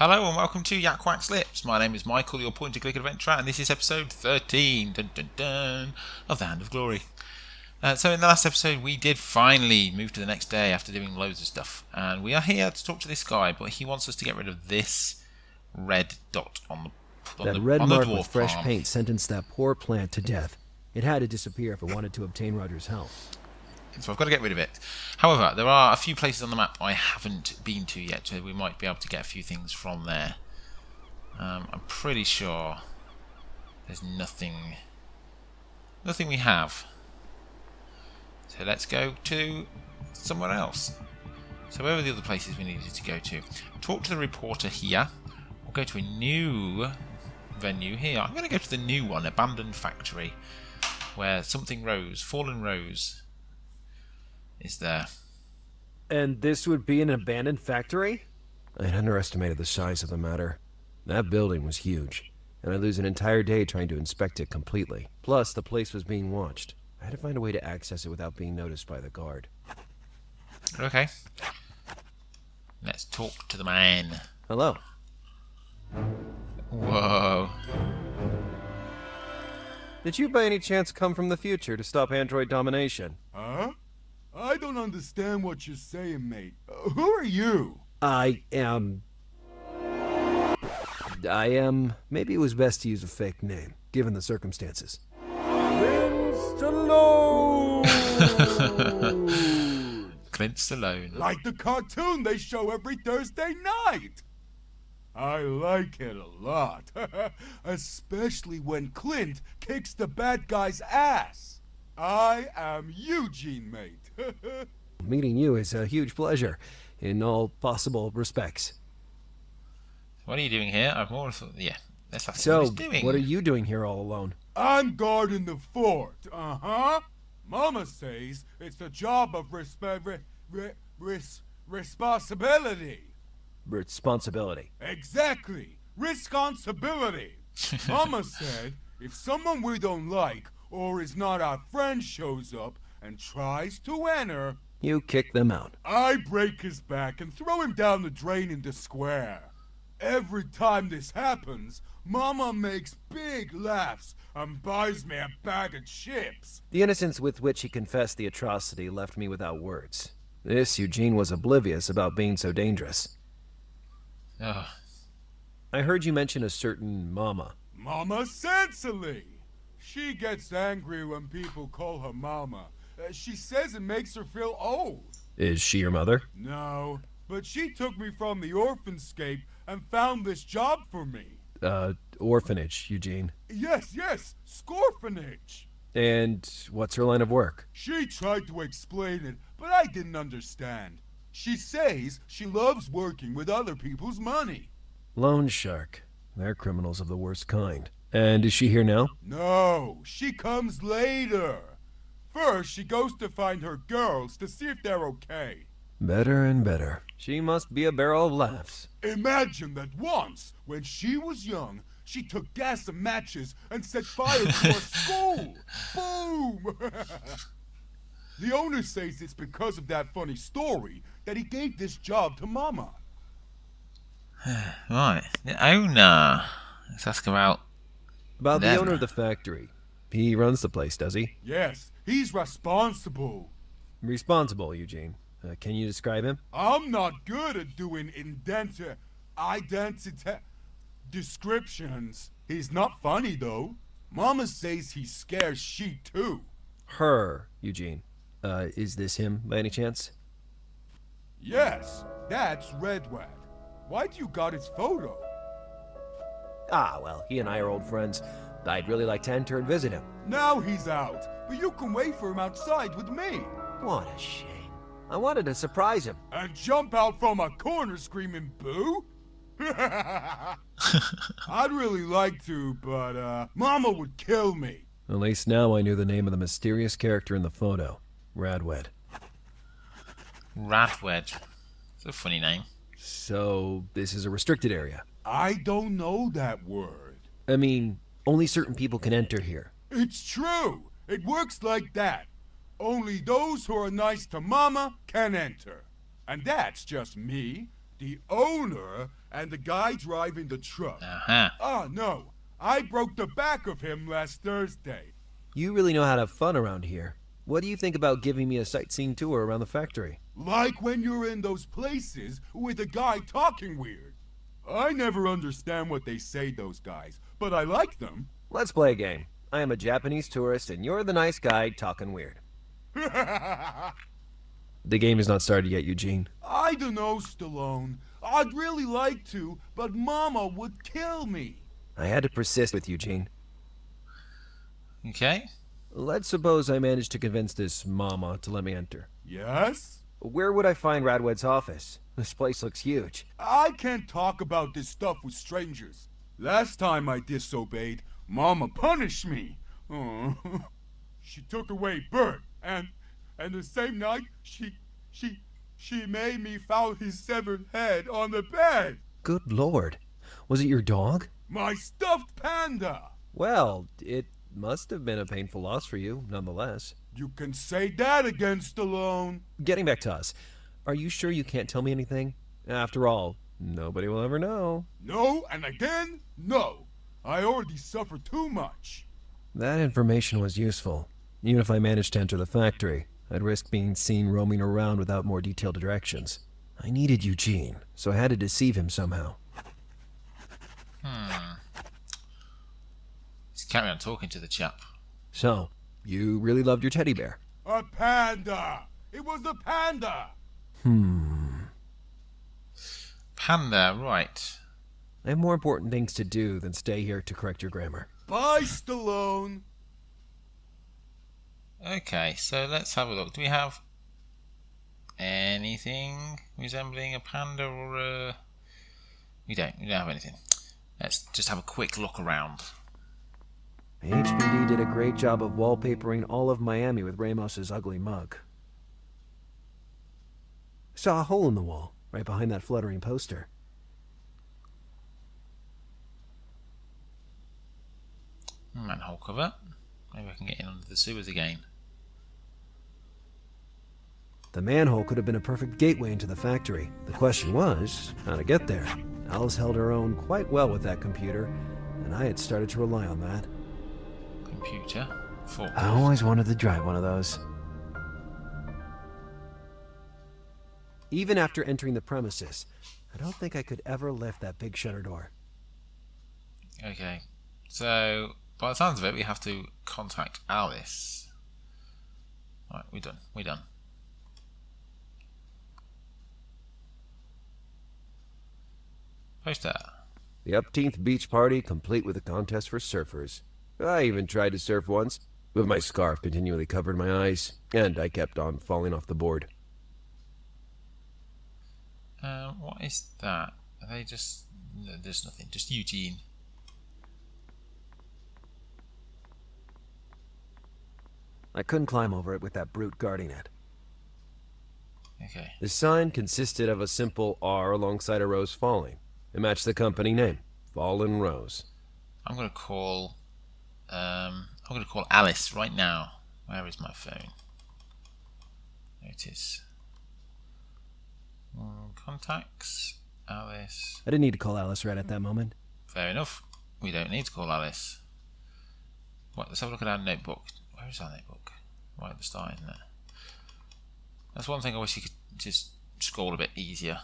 Hello and welcome to YakWaxLips. My name is Michael, your point-and-click adventurer, and this is episode 13 of the Hand of Glory. So in the last episode we did finally move to the next day after doing loads of stuff, and we are here to talk to this guy, but he wants us to get rid of this red dot on That red mark with fresh palm. paint sentenced that poor plant to death. It had to disappear if it wanted to obtain Roger's help. So I've got to get rid of it. However, there are a few places on the map I haven't been to yet, so we might be able to get a few things from there. I'm pretty sure there's nothing we have. So let's go to somewhere else. So where are the other places we needed to go to? Talk to the reporter here. We'll go to a new venue here. I'm going to go to the new one, Abandoned Factory, where something rose, Fallen Rose is there. And this would be an abandoned factory? I'd underestimated the size of the matter. That building was huge, and I'd lose an entire day trying to inspect it completely. Plus, the place was being watched. I had to find a way to access it without being noticed by the guard. Okay. Let's talk to the man. Hello. Whoa. Did you by any chance come from the future to stop android domination? Huh? I don't understand what you're saying, mate. Who are you? I am... Maybe it was best to use a fake name, given the circumstances. Clint Stallone. Like the cartoon they show every Thursday night. I like it a lot. Especially when Clint kicks the bad guy's ass. I am Eugene, mate. Meeting you is a huge pleasure, in all possible respects. What are you doing here? I've more thought. Yeah, let's ask So, what he's doing. what are you doing here all alone? I'm guarding the fort, uh-huh. Mama says it's the job of responsibility. Responsibility. Exactly. Responsibility. Mama said if someone we don't like or is not our friend shows up and tries to enter, You kick them out. I break his back and throw him down the drain in the square. Every time this happens, Mama makes big laughs and buys me a bag of chips. The innocence with which he confessed the atrocity left me without words. This Eugene was oblivious about being so dangerous. Oh, I heard you mention a certain Mama. Mama Cecily. She gets angry when people call her Mama. She says it makes her feel old. Is she your mother? No, but she took me from the orphanscape and found this job for me. Orphanage, Eugene. Yes, scorphanage. And what's her line of work? She tried to explain it, but I didn't understand. She says she loves working with other people's money. Loan shark. They're criminals of the worst kind. And is she here now? No, she comes later. First, she goes to find her girls to see if they're okay. Better and better. She must be a barrel of laughs. Imagine that once, when she was young, she took gas and matches and set fire to her school. Boom! The owner says it's because of that funny story that he gave this job to Mama. right. The owner. Let's ask about About them. the owner of the factory. He runs the place, does he? Yes, he's responsible. Responsible, Eugene. Can you describe him? I'm not good at doing identity descriptions. He's not funny, though. Mama says he scares she, too. Her, Eugene. Is this him, by any chance? Yes, that's Redwad. Why do you got his photo? Ah, well, he and I are old friends. I'd really like to enter and visit him. Now he's out, but you can wait for him outside with me. What a shame. I wanted to surprise him. And jump out from a corner screaming boo? I'd really like to, but Mama would kill me. At least now I knew the name of the mysterious character in the photo. Radwed. Radwed. It's a funny name. So, this is a restricted area. I don't know that word. I mean, only certain people can enter here. It's true. It works like that. Only those who are nice to Mama can enter. And that's just me, the owner, and the guy driving the truck. Uh-huh. Oh, no. I broke the back of him last Thursday. You really know how to have fun around here. What do you think about giving me a sightseeing tour around the factory? Like when you're in those places with a guy talking weird. I never understand what they say, those guys, but I like them. Let's play a game. I am a Japanese tourist, and you're the nice guy talking weird. The game is not started yet, Eugene. I don't know, Stallone. I'd really like to, but Mama would kill me. I had to persist with Eugene. Okay. Let's suppose I managed to convince this mama to let me enter. Yes? Where would I find Radwed's office? This place looks huge. I can't talk about this stuff with strangers. Last time I disobeyed, Mama punished me. Oh. She took away Bert, and the same night, she made me found his severed head on the bed. Good lord. Was it your dog? My stuffed panda. Well, it must have been a painful loss for you, nonetheless. You can say that again, Stallone. Getting back to us, are you sure you can't tell me anything? After all, nobody will ever know. No, and again, no. I already suffered too much. That information was useful. Even if I managed to enter the factory, I'd risk being seen roaming around without more detailed directions. I needed Eugene, so I had to deceive him somehow. Let's carry on talking to the chap. So, you really loved your teddy bear? A panda. It was a panda. Panda, right. I have more important things to do than stay here to correct your grammar. Bye, Stallone. Okay, so let's have a look. Do we have anything resembling a panda or a... We don't have anything. Let's just have a quick look around. HPD did a great job of wallpapering all of Miami with Ramos's ugly mug. I saw a hole in the wall, right behind that fluttering poster. Manhole cover. Maybe I can get in under the sewers again. The manhole could have been a perfect gateway into the factory. The question was, how to get there. Alice held her own quite well with that computer, and I had started to rely on that. Computer. Forklift. I always wanted to drive one of those. Even after entering the premises, I don't think I could ever lift that big shutter door. Okay. So, by the sounds of it, we have to contact Alice. Right, we're done. We're done. Poster. The upteenth beach party, complete with a contest for surfers. I even tried to surf once, but my scarf continually covered my eyes, and I kept on falling off the board. What is that? Are they just... No, there's nothing. Just Eugene. I couldn't climb over it with that brute guarding it. Okay. The sign consisted of a simple R alongside a rose falling. It matched the company name, Fallen Rose. I'm gonna call Alice right now. Where is my phone? There it is. Contacts. Alice. I didn't need to call Alice right at that moment. Fair enough. We don't need to call Alice. What? Let's have a look at our notebook. Where is our notebook? Right at the start, isn't it? That's one thing I wish you could just scroll a bit easier.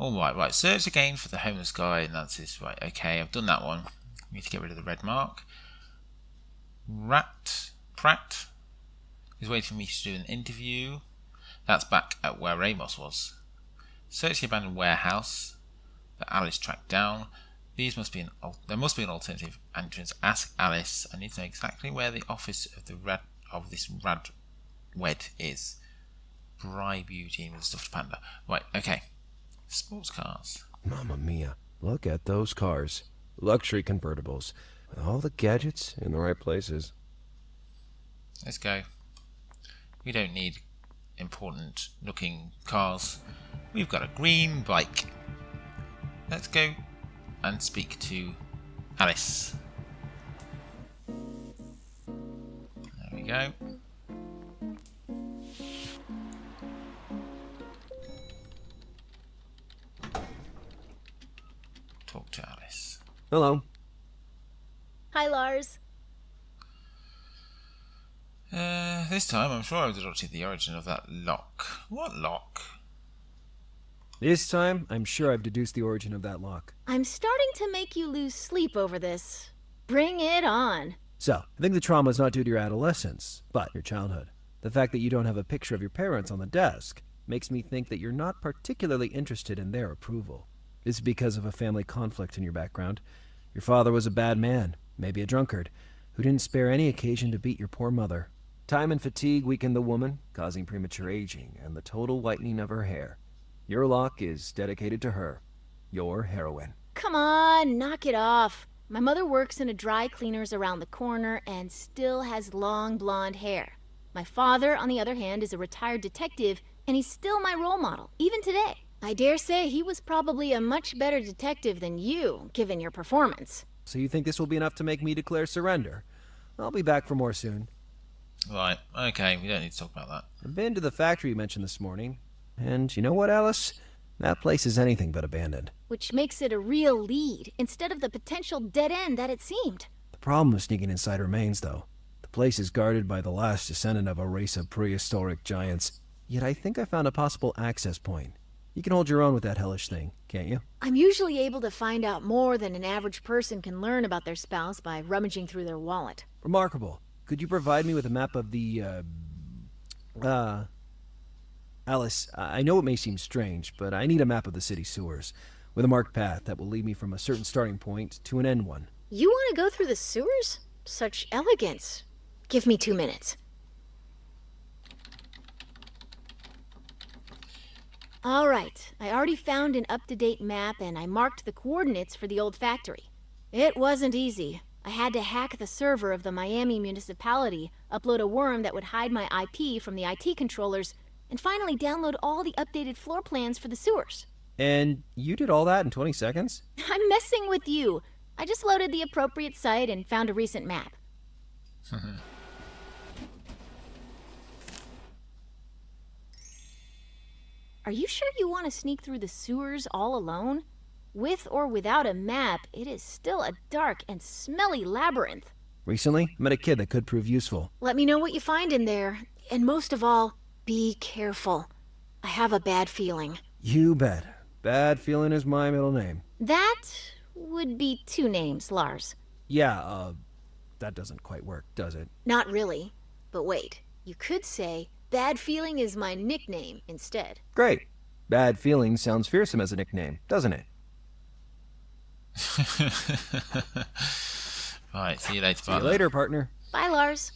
Alright, right. Search again for the homeless guy, and that's his. Right, okay, I've done that one. Need to get rid of the red mark. Pratt is waiting for me to do an interview. That's back at where Ramos was. Search the abandoned warehouse that Alice tracked down. There must be an alternative entrance. Ask Alice. I need to know exactly where the office of this Radwed is. Bribe Eugene with a stuffed panda. Right, okay. Sports cars. Mamma mia, look at those cars. Luxury convertibles, with all the gadgets in the right places. Let's go. We don't need important looking cars. We've got a green bike. Let's go and speak to Alice. There we go. talk to Alice. Hello. Hi, Lars. This time I'm sure I was watching the origin of that lock. What lock? This time, I'm sure I've deduced the origin of that lock. I'm starting to make you lose sleep over this. Bring it on. So, I think the trauma is not due to your adolescence, but your childhood. The fact that you don't have a picture of your parents on the desk makes me think that you're not particularly interested in their approval. This is because of a family conflict in your background. Your father was a bad man, maybe a drunkard, who didn't spare any occasion to beat your poor mother. Time and fatigue weakened the woman, causing premature aging and the total whitening of her hair. Your lock is dedicated to her, your heroine. Come on, knock it off. My mother works in a dry cleaners around the corner and still has long blonde hair. My father, on the other hand, is a retired detective, and he's still my role model, even today. I dare say he was probably a much better detective than you, given your performance. So you think this will be enough to make me declare surrender? I'll be back for more soon. Right, okay, we don't need to talk about that. I've been to the factory you mentioned this morning, and you know what, Alice? That place is anything but abandoned. Which makes it a real lead, instead of the potential dead end that it seemed. The problem of sneaking inside remains, though. The place is guarded by the last descendant of a race of prehistoric giants. Yet I think I found a possible access point. You can hold your own with that hellish thing, can't you? I'm usually able to find out more than an average person can learn about their spouse by rummaging through their wallet. Remarkable. Could you provide me with a map of the, Alice, I know it may seem strange, but I need a map of the city sewers, with a marked path that will lead me from a certain starting point to an end one. You want to go through the sewers? Such elegance. Give me 2 minutes. All right, I already found an up-to-date map and I marked the coordinates for the old factory. It wasn't easy. I had to hack the server of the Miami municipality, upload a worm that would hide my IP from the IT controllers, and finally download all the updated floor plans for the sewers. And you did all that in 20 seconds? I'm messing with you. I just loaded the appropriate site and found a recent map. Are you sure you want to sneak through the sewers all alone? With or without a map, it is still a dark and smelly labyrinth. Recently, I met a kid that could prove useful. Let me know what you find in there. And most of all, be careful. I have a bad feeling. You bet. Bad feeling is my middle name. That would be 2 names, Lars. Yeah, that doesn't quite work, does it? Not really. But wait, you could say, bad feeling is my nickname instead. Great. Bad feeling sounds fearsome as a nickname, doesn't it? Right, see you later, See you partner. later, partner. Bye, Lars.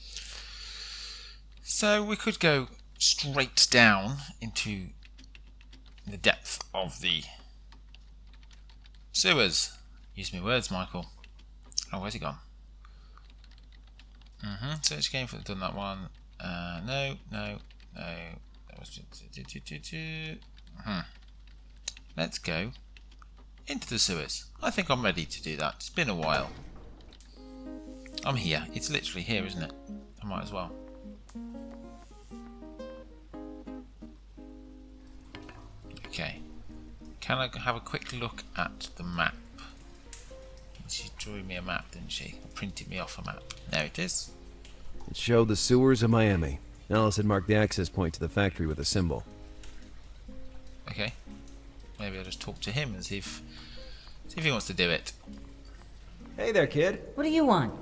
So we could go straight down into the depth of the sewers. Use me words, Michael. Oh, where's he gone? Search game for done that one. No. That was Let's go into the sewers. I think I'm ready to do that. It's been a while. I'm here. It's literally here, isn't it? I might as well. Okay. Can I have a quick look at the map? She drew me a map, didn't she? Printed me off a map. There it is. It showed the sewers of Miami. Alice had marked the access point to the factory with a symbol. Okay. Maybe I'll just talk to him and see if he wants to do it. Hey there, kid. What do you want?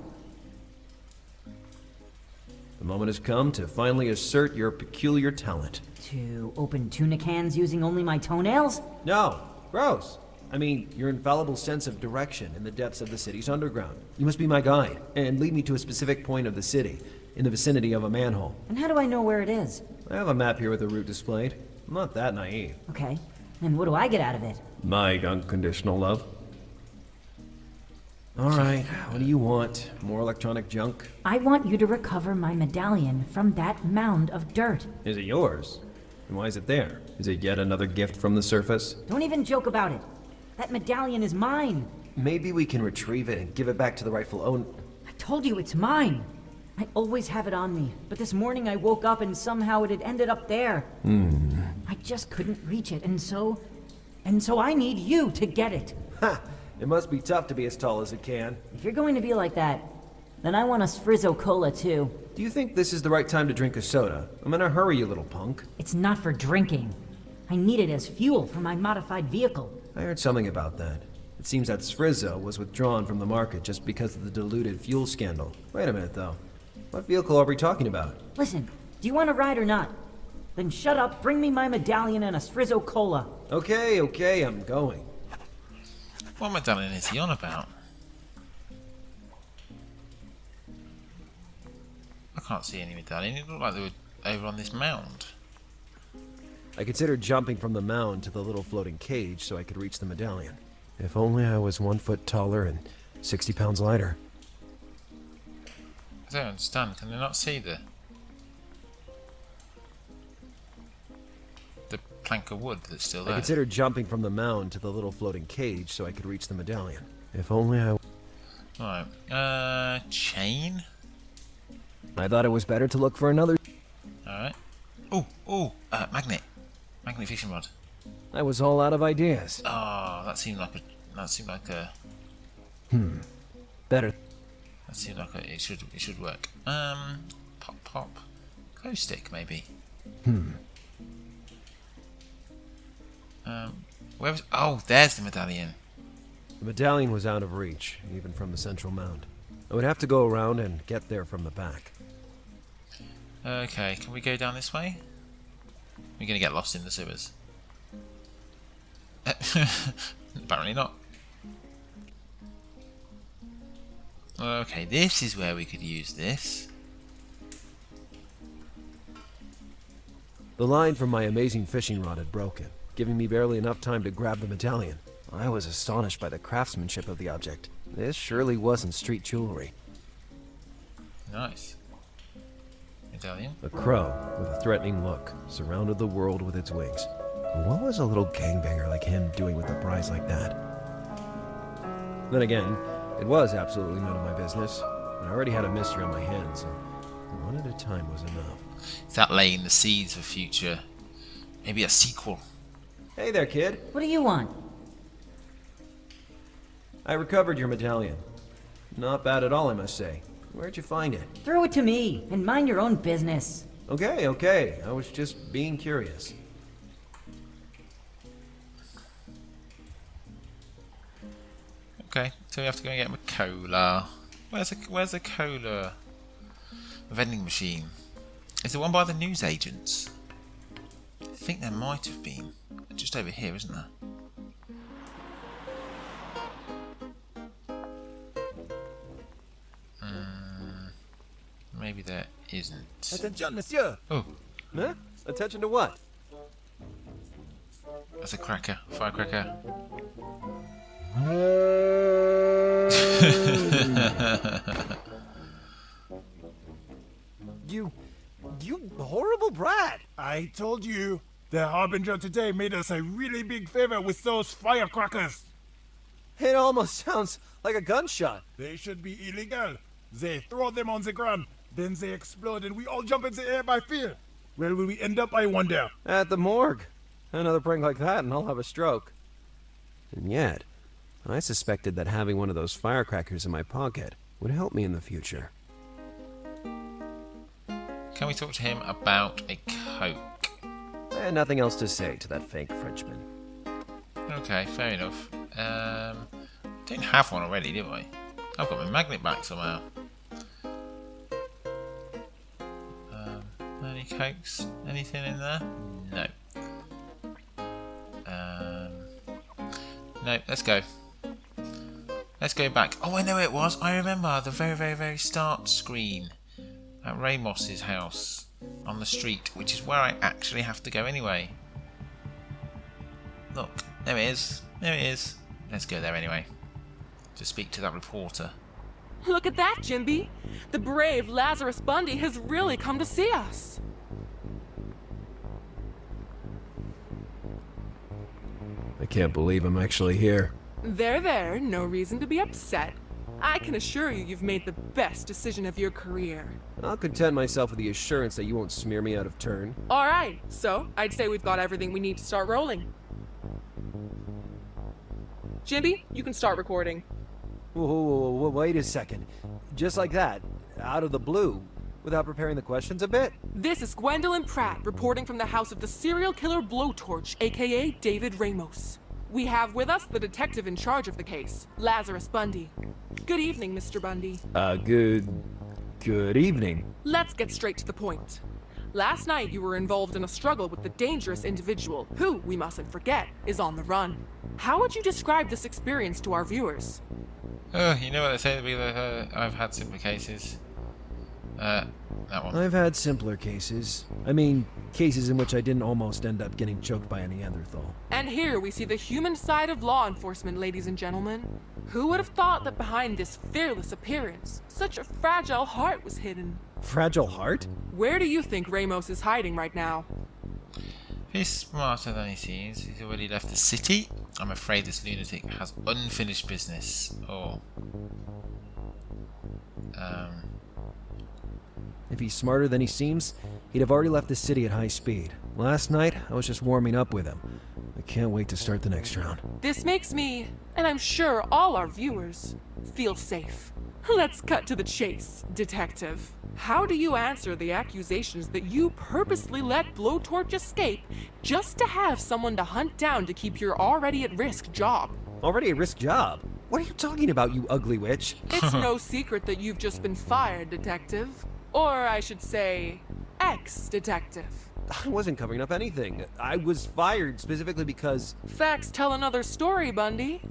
The moment has come to finally assert your peculiar talent. To open tuna cans using only my toenails? No, gross. I mean, your infallible sense of direction in the depths of the city's underground. You must be my guide, and lead me to a specific point of the city, in the vicinity of a manhole. And how do I know where it is? I have a map here with a route displayed. I'm not that naive. Okay. And what do I get out of it? My unconditional love. Alright, what do you want? More electronic junk? I want you to recover my medallion from that mound of dirt. Is it yours? And why is it there? Is it yet another gift from the surface? Don't even joke about it. That medallion is mine. Maybe we can retrieve it and give it back to the rightful owner. I told you it's mine. I always have it on me, but this morning I woke up and somehow it had ended up there. I just couldn't reach it, and so I need you to get it. Ha! It must be tough to be as tall as it can. If you're going to be like that, then I want a Sfrizzo Cola too. Do you think this is the right time to drink a soda? I'm in a hurry, you little punk. It's not for drinking. I need it as fuel for my modified vehicle. I heard something about that. It seems that Sfrizzo was withdrawn from the market just because of the diluted fuel scandal. Wait a minute, though. What vehicle are we talking about? Listen, do you want to ride or not? Then shut up, bring me my medallion and a Sfrizzo Cola. Okay, I'm going. What medallion is he on about? I can't see any medallion. It looked like they were over on this mound. I considered jumping from the mound to the little floating cage so I could reach the medallion. If only I was 1 foot taller and 60 pounds lighter. I don't understand. Can they not see the plank of wood that's still there? I considered jumping from the mound to the little floating cage so I could reach the medallion. If only I... Right. Chain? I thought it was better to look for another... Alright. Magnet. Magnet fishing rod. I was all out of ideas. Oh, that seemed like a... Better. That seemed like it should work. Pop. Glow stick, maybe. Where was... Oh, there's the medallion. The medallion was out of reach, even from the central mound. I would have to go around and get there from the back. Okay, can we go down this way? We're gonna get lost in the sewers. Apparently not. Okay, this is where we could use this. The line from my amazing fishing rod had broken, giving me barely enough time to grab the medallion. I was astonished by the craftsmanship of the object. This surely wasn't street jewelry. Nice. Medallion. A crow, with a threatening look, surrounded the world with its wings. What was a little gangbanger like him doing with a prize like that? Then again, it was absolutely none of my business. I already had a mystery on my hands, and one at a time was enough. Is that laying the seeds for future? Maybe a sequel. Hey there, kid. What do you want? I recovered your medallion. Not bad at all, I must say. Where'd you find it? Throw it to me, and mind your own business. Okay. I was just being curious. Okay, so we have to go and get a cola. Where's a cola vending machine? Is there one by the newsagents? I think there might have been. Just over here, isn't there? Maybe there isn't. Attention, monsieur! Oh, Huh? Attention to what? that's a cracker. Firecracker. You horrible brat! I told you, the Harbinger today made us a really big favor with those firecrackers. It almost sounds like a gunshot. They should be illegal. They throw them on the ground, then they explode and we all jump in the air by fear. Where will we end up, I wonder? At the morgue. Another prank like that and I'll have a stroke. And yet, I suspected that having one of those firecrackers in my pocket would help me in the future. Can we talk to him about a Coke? I had nothing else to say to that fake Frenchman. Okay, fair enough. Didn't have one already, did we? I've got my magnet back somehow. Any Cokes? Anything in there? No. No, let's go. Let's go back. Oh, I know where it was. I remember the very start screen at Ramos's house on the street, which is where I actually have to go anyway. Look, there it is. There it is. Let's go there anyway. To speak to that reporter. Look at that, Jimby. The brave Lazarus Bundy has really come to see us. I can't believe I'm actually here. There, no reason to be upset. I can assure you you've made the best decision of your career. I'll content myself with the assurance that you won't smear me out of turn. Alright, so I'd say we've got everything we need to start rolling. Jimmy, you can start recording. Whoa, wait a second. Just like that, out of the blue, without preparing the questions a bit? This is Gwendolyn Pratt reporting from the house of the serial killer Blowtorch, aka David Ramos. We have with us the detective in charge of the case, Lazarus Bundy. Good evening, Mr. Bundy. Good evening. Let's get straight to the point. Last night you were involved in a struggle with the dangerous individual who, we mustn't forget, is on the run. How would you describe this experience to our viewers? Oh, you know what they say, I've had simpler cases. That one. I've had simpler cases. I mean, cases in which I didn't almost end up getting choked by a Neanderthal. And here we see the human side of law enforcement, ladies and gentlemen. Who would have thought that behind this fearless appearance, such a fragile heart was hidden? Fragile heart? Where do you think Ramos is hiding right now? He's smarter than he seems. He's already left the city. I'm afraid this lunatic has unfinished business. Oh. If he's smarter than he seems, he'd have already left the city at high speed. Last night, I was just warming up with him. I can't wait to start the next round. This makes me, and I'm sure all our viewers, feel safe. Let's cut to the chase, detective. How do you answer the accusations that you purposely let Blowtorch escape just to have someone to hunt down to keep your already at risk job? Already a risk job? What are you talking about, you ugly witch? It's no secret that you've just been fired, detective. Or I should say, ex-detective. I wasn't covering up anything. I was fired specifically because... Facts tell another story, Bundy.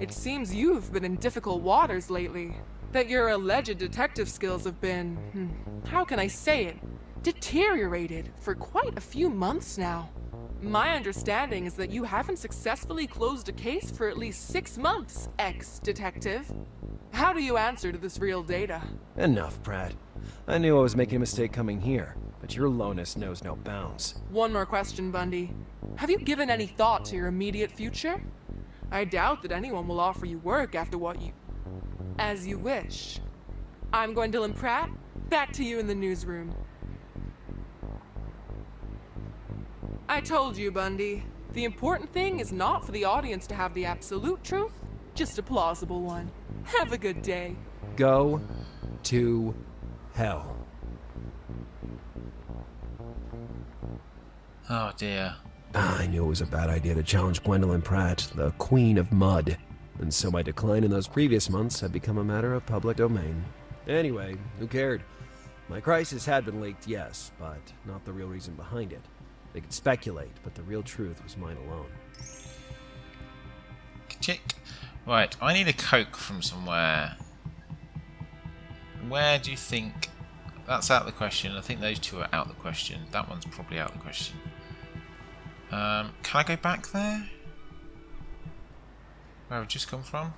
It seems you've been in difficult waters lately. That your alleged detective skills have been, how can I say it, deteriorated for quite a few months now. My understanding is that you haven't successfully closed a case for at least 6 months, ex-detective. How do you answer to this real data? Enough, Pratt. I knew I was making a mistake coming here, but your lowness knows no bounds. One more question, Bundy. Have you given any thought to your immediate future? I doubt that anyone will offer you work after what you... As you wish. I'm Gwendolyn Pratt. Back to you in the newsroom. I told you, Bundy. The important thing is not for the audience to have the absolute truth, just a plausible one. Have a good day. Go to hell. Oh dear. I knew it was a bad idea to challenge Gwendolyn Pratt, the Queen of Mud. And so my decline in those previous months had become a matter of public domain. Anyway, who cared? My crisis had been leaked, yes, but not the real reason behind it. They could speculate, but the real truth was mine alone. Chick. Right, I need a Coke from somewhere. Where do you think... That's out of the question. I think those two are out of the question. That one's probably out of the question. Can I go back there? Where I've just come from?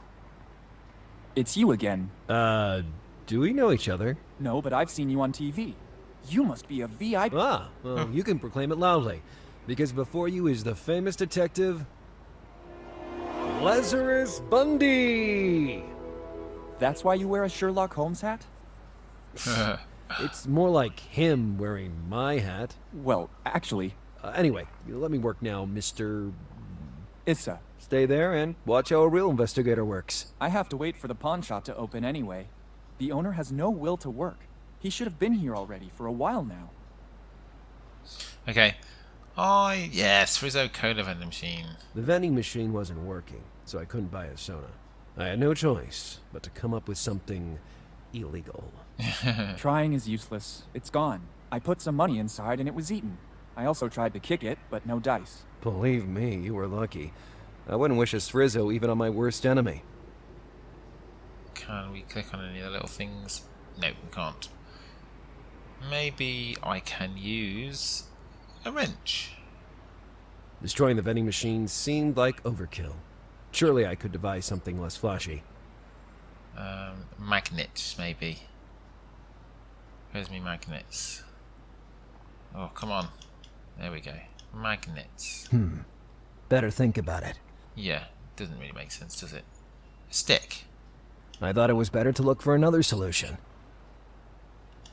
It's you again. Do we know each other? No, but I've seen you on TV. You must be a VIP. Ah, well, you can proclaim it loudly, because before you is the famous detective... Lazarus Bundy! That's why you wear a Sherlock Holmes hat? It's more like him wearing my hat. Well, actually... Anyway, let me work now, Mr... Issa. Stay there and watch how a real investigator works. I have to wait for the pawn shop to open anyway. The owner has no will to work. He should have been here already for a while now. Okay. Yes, Frizzo Cola vending machine. The vending machine wasn't working, so I couldn't buy a soda. I had no choice but to come up with something illegal. Trying is useless. It's gone. I put some money inside and it was eaten. I also tried to kick it, but no dice. Believe me, you were lucky. I wouldn't wish a Frizzo even on my worst enemy. Can we click on any of the little things? No, we can't. Maybe I can use a wrench. Destroying the vending machine seemed like overkill. Surely I could devise something less flashy. Magnets, maybe. Where's me magnets? Oh, come on. There we go. Magnets. Better think about it. Yeah, doesn't really make sense, does it? A stick. I thought it was better to look for another solution.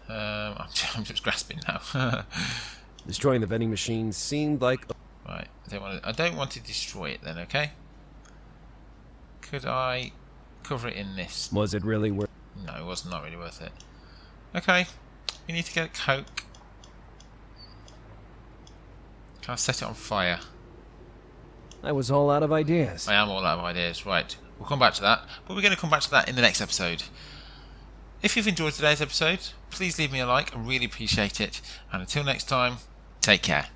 I'm just grasping now. Destroying the vending machine seemed like... Right, I don't want to destroy it then, okay? Could I cover it in this? Was it really worth? No, it was not really worth it. Okay, we need to get a Coke. Can I set it on fire? I was all out of ideas. I am all out of ideas. Right, we'll come back to that. But we're going to come back to that in the next episode. If you've enjoyed today's episode, please leave me a like. I really appreciate it. And until next time, take care.